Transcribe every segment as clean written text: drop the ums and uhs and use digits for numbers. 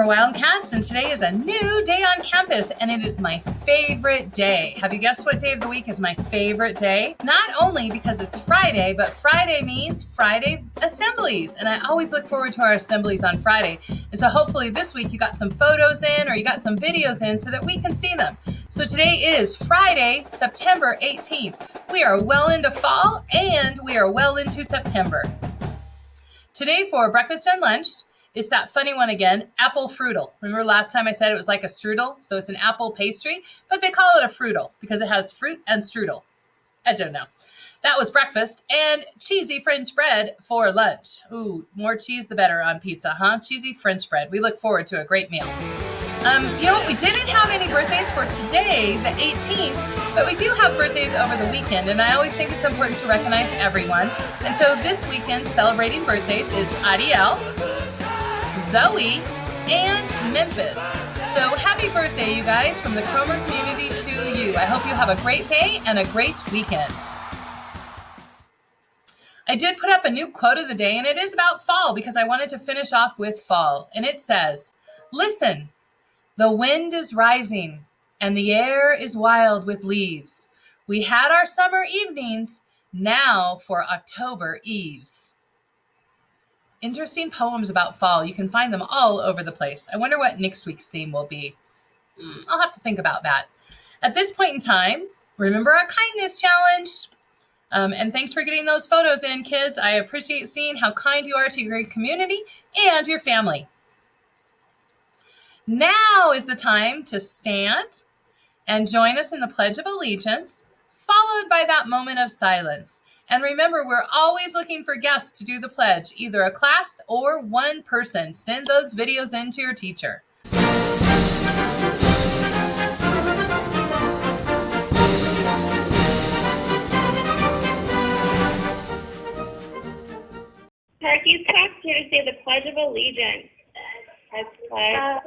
Cromer Wildcats, and today is a new day on campus, and it is my favorite day. Have you guessed what day of the week is my favorite day? Not only because it's Friday, but Friday means Friday assemblies, and I always look forward to our assemblies on Friday. And so hopefully this week you got some photos in or you got some videos in so that we can see them. So today is Friday, September 18th. We are well into fall, and we are well into September. Today for breakfast and lunch, it's that funny one again, apple fruital. Remember last time I said it was like a strudel? So it's an apple pastry, but they call it a fruital because it has fruit and strudel. I don't know. That was breakfast, and cheesy French bread for lunch. Ooh, more cheese the better on pizza, huh? Cheesy French bread. We look forward to a great meal. You know what? We didn't have any birthdays for today, the 18th, but we do have birthdays over the weekend, and I always think it's important to recognize everyone. And so this weekend celebrating birthdays is Ariel, Zoe, and Memphis. So happy birthday, you guys, from the Cromer community to you. I hope you have a great day and a great weekend. I did put up a new quote of the day, and it is about fall because I wanted to finish off with fall. And it says, "Listen, the wind is rising, and the air is wild with leaves. We had our summer evenings, now for October eves." Interesting poems about fall. You can find them all over the place. I wonder what next week's theme will be. I'll have to think about that. At this point in time, remember our kindness challenge. And thanks for getting those photos in, kids. I appreciate seeing how kind you are to your community and your family. Now is the time to stand and join us in the Pledge of Allegiance, followed by that moment of silence. And remember, we're always looking for guests to do the pledge, either a class or one person. Send those videos in to your teacher. Parky's class here to say the Pledge of Allegiance. I pledge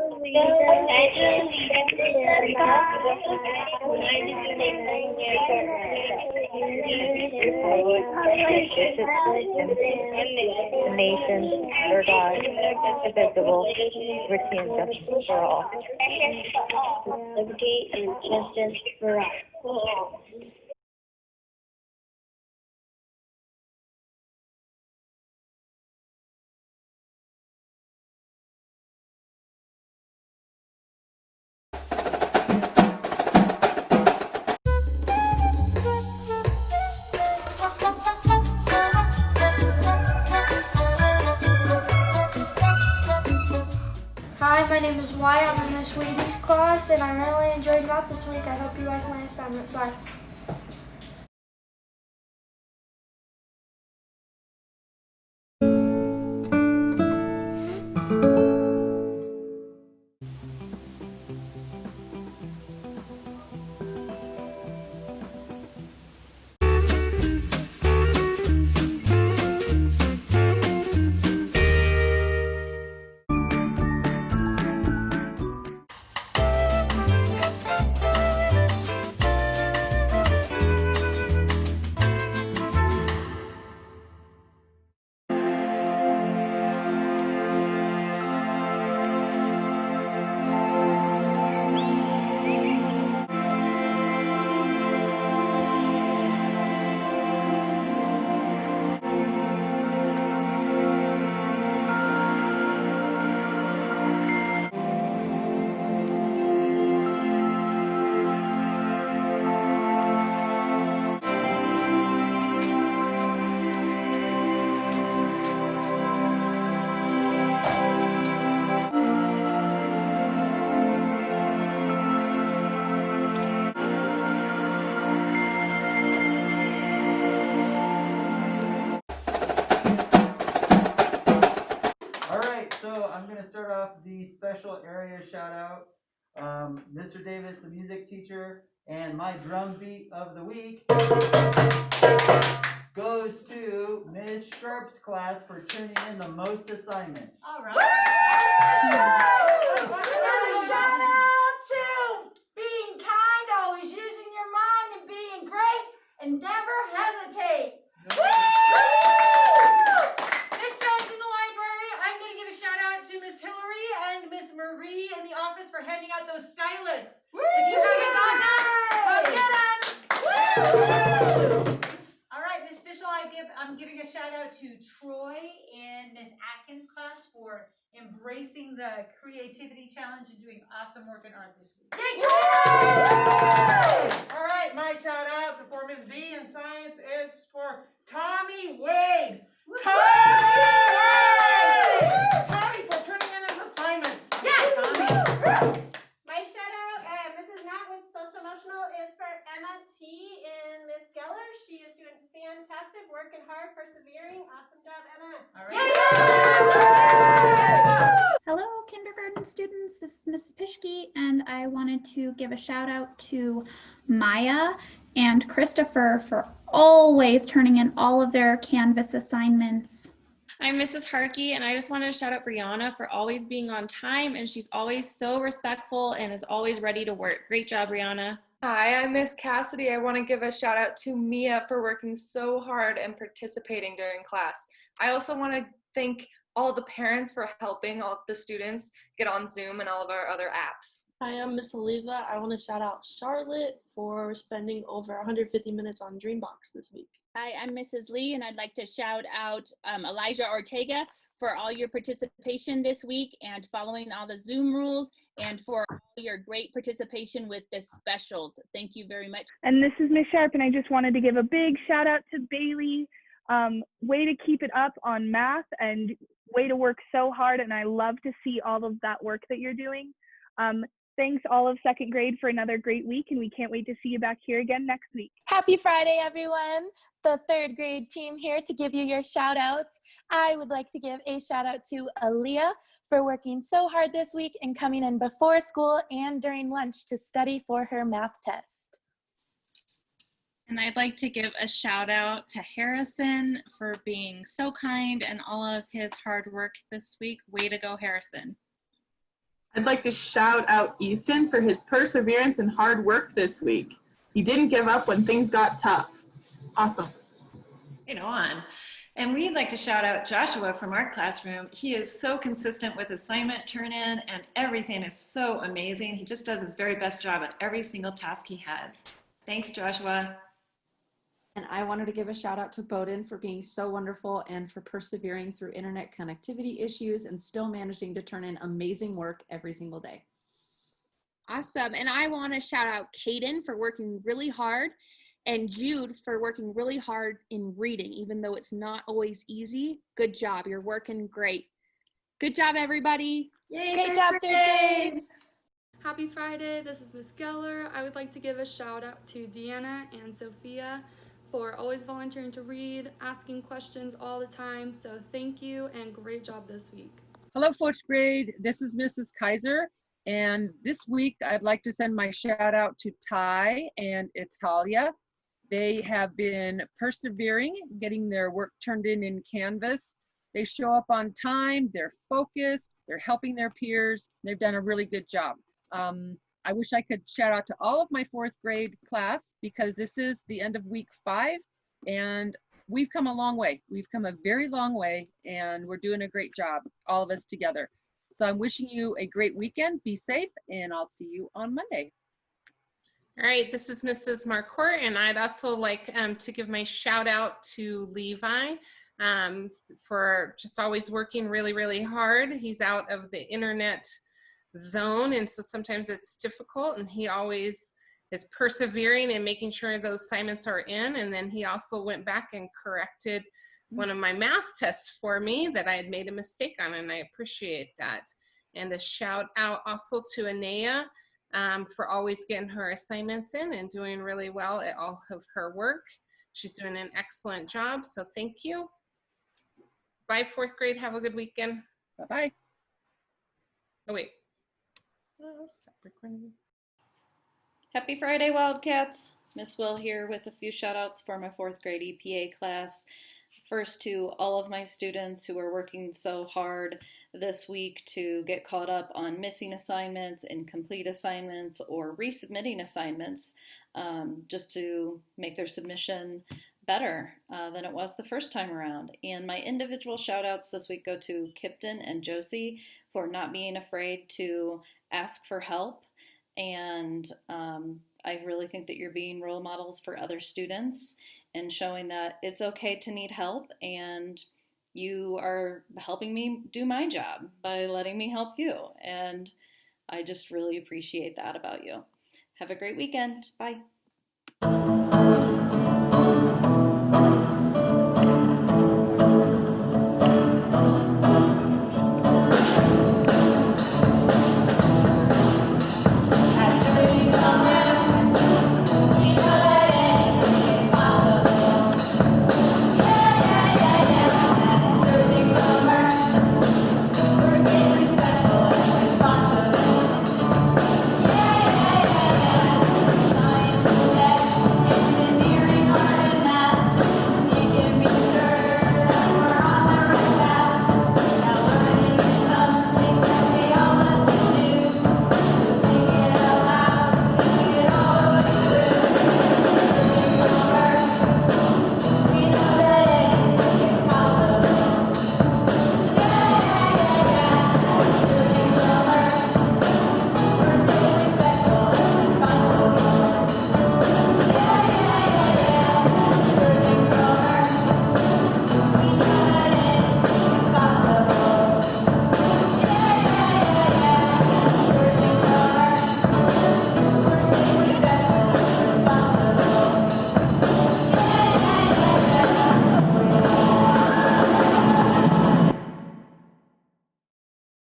nations for God, indivisible, liberty and justice for all. Liberty and justice for all. Hi, my name is Wyatt. I'm in Miss Wheatley's class, and I really enjoyed math this week. I hope you like my assignment. Bye. I'm going to start off the special area shout-outs. Mr. Davis, the music teacher, and my drum beat of the week goes to Ms. Sharp's class for turning in the most assignments. All right. Another shout out to being kind, always using your mind, and being great, and never hesitate. This time in the library, I'm going to give a shout out to Miss Hillary and Miss out to Troy in Miss Atkins' class for embracing the creativity challenge and doing awesome work in art this week. All right, my shout out for Ms. B in science is for Tommy Wade. Tommy for turning in his assignments. Yes! My shout out, Mrs. Nat with Social Emotional, is for Emma T. and Miss Geller. She is doing fantastic, working hard, persevering. Awesome job, Emma. All right. Hello, kindergarten students. This is Mrs. Pischke, and I wanted to give a shout out to Maya and Christopher for always turning in all of their Canvas assignments. I'm Mrs. Harkey, and I just wanted to shout out Brianna for always being on time, and she's always so respectful and is always ready to work. Great job, Brianna. Hi, I'm Miss Cassidy. I want to give a shout out to Mia for working so hard and participating during class. I also want to thank all the parents for helping all the students get on Zoom and all of our other apps. Hi, I'm Miss Oliva. I want to shout out Charlotte for spending over 150 minutes on Dreambox this week. Hi, I'm Mrs. Lee, and I'd like to shout out Elijah Ortega for all your participation this week and following all the Zoom rules, and for all your great participation with the specials. Thank you very much. And this is Miss Sharp, and I just wanted to give a big shout out to Bailey. Way to keep it up on math, and way to work so hard, and I love to see all of that work that you're doing. Thanks all of second grade for another great week, and we can't wait to see you back here again next week. Happy Friday, everyone. The third grade team here to give you your shout outs. I would like to give a shout out to Aaliyah for working so hard this week and coming in before school and during lunch to study for her math test. And I'd like to give a shout out to Harrison for being so kind and all of his hard work this week. Way to go, Harrison. I'd like to shout out Easton for his perseverance and hard work this week. He didn't give up when things got tough. Awesome. Right on. And we'd like to shout out Joshua from our classroom. He is so consistent with assignment turn in, and everything is so amazing. He just does his very best job at every single task he has. Thanks, Joshua. And I wanted to give a shout out to Bowden for being so wonderful and for persevering through internet connectivity issues and still managing to turn in amazing work every single day. Awesome. And I want to shout out Kaden for working really hard, and Jude for working really hard in reading, even though it's not always easy. Good job. You're working great. Good job, everybody. Yay, great job, third grade. Happy Friday. This is Miss Geller. I would like to give a shout out to Deanna and Sophia for always volunteering to read, asking questions all the time. So thank you and great job this week. Hello, fourth grade. This is Mrs. Kaiser. And this week, I'd like to send my shout out to Ty and Italia. They have been persevering, getting their work turned in Canvas. They show up on time, they're focused, they're helping their peers. They've done a really good job. I wish I could shout out to all of my fourth grade class, because this is the end of week 5 and we've come a long way. We've come a very long way and we're doing a great job, all of us together. So I'm wishing you a great weekend. Be safe, and I'll see you on Monday. All right, this is Mrs. Marcourt, and I'd also like to give my shout out to Levi for just always working really, really hard. He's out of the internet zone, and so sometimes it's difficult, and he always is persevering and making sure those assignments are in. And then he also went back and corrected one of my math tests for me that I had made a mistake on, and I appreciate that. And a shout out also to Anea for always getting her assignments in and doing really well at all of her work. She's doing an excellent job, so thank you. Bye, fourth grade. Have a good weekend. Bye-bye. Oh, wait. Stop recording. Happy Friday, Wildcats. Miss Will here with a few shout outs for my fourth grade EPA class. First, to all of my students who are working so hard this week to get caught up on missing assignments, incomplete assignments, or resubmitting assignments, just to make their submission better than it was the first time around. And my individual shout outs this week go to Kipton and Josie for not being afraid to ask for help and I really think that you're being role models for other students and showing that it's okay to need help, and you are helping me do my job by letting me help you. And I just really appreciate that about you. Have a great weekend. Bye.